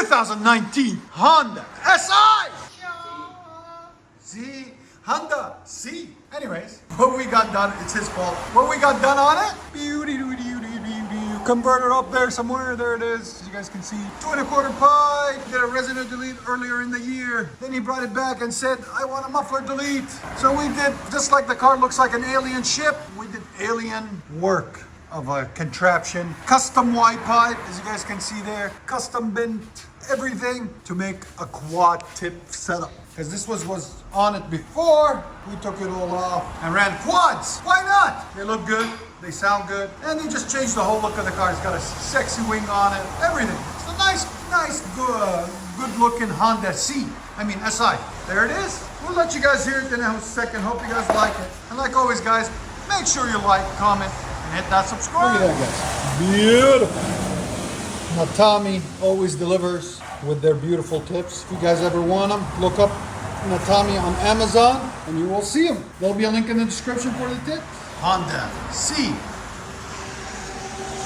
2019 Honda SI. Z Honda C. Anyways, what we got done, it's his fault. What we got done on it? Converter up there somewhere. There it is. As you guys can see, 2¼ pipe. Did a residue delete earlier in the year. Then he brought it back and said, I want a muffler delete. So we did, just like the car looks like an alien ship, we did alien work of a contraption. Custom Y pipe, as you guys can see there. Custom bent everything to make a quad tip setup. Because this was on it before, we took it all off and ran quads. Why not? They look good, they sound good, and they just changed the whole look of the car. It's got a sexy wing on it, everything. It's a nice, good looking Honda C. I mean SI. There it is. We'll let you guys hear it in a second. Hope you guys like it. And like always, guys, make sure you like, comment, and hit that subscribe. Look at that, guys. Beautiful. Now Tommy always delivers with their beautiful tips. If you guys ever want them, look up Natami on Amazon and you will see them. There'll be a link in the description for the tips. Honda C.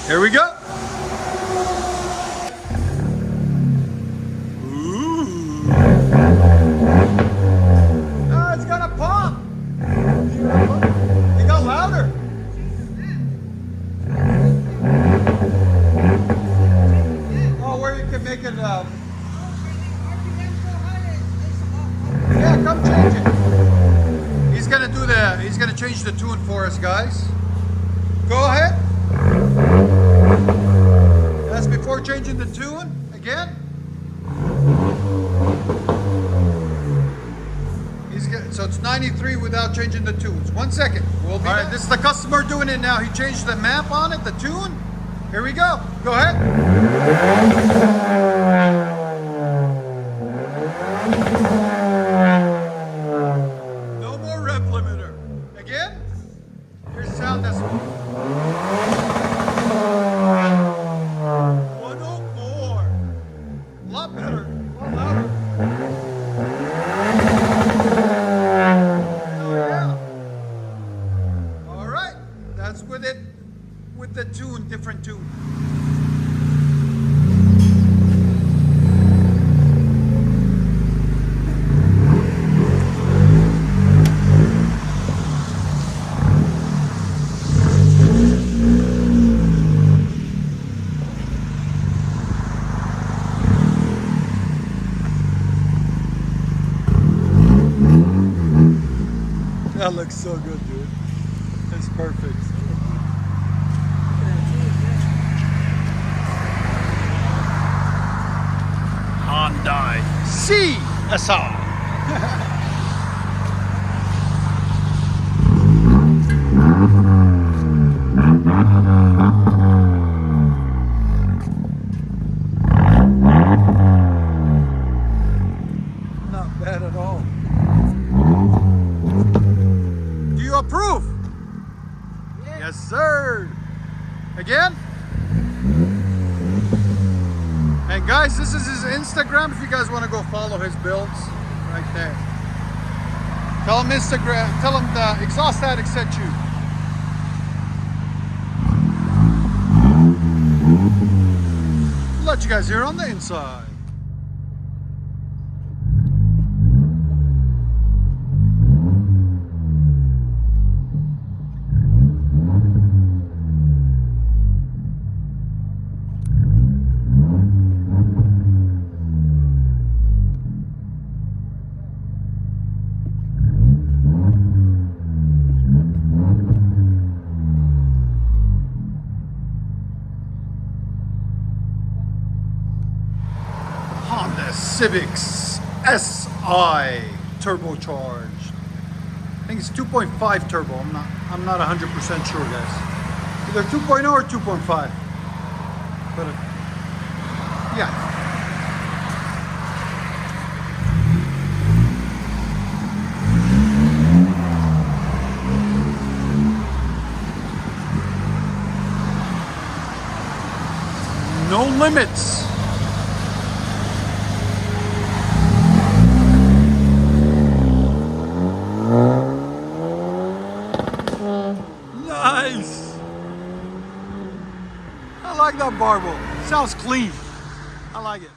Here we go. Ooh. Oh, it's gonna pump. It got louder. Oh, where you can make it yeah, come change it. He's gonna change the tune for us, guys. Go ahead. That's before changing the tune again. So it's 93 without changing the tunes. 1 second. We'll be all right, this is the customer doing it now. He changed the map on it, the tune. Here we go. Go ahead. Sound this one. 104. A lot better. A lot louder. Oh yeah. All right. That's with it. With the tune, different tune. That looks so good, dude. It's perfect. Hyundai CSI. Not bad at all. Approve? Yes, sir. Again? And guys, this is his Instagram. If you guys want to go follow his builds, right there. Tell him Instagram. Tell him the Exhaust Addict sent you. Let you guys hear on the inside. Honda Civic SI turbocharged. I think it's 2.5 turbo. I'm not 100% sure, guys. Either 2.0 or 2.5. But yeah. No limits. Nice. I like that barbell. Sounds clean. I like it.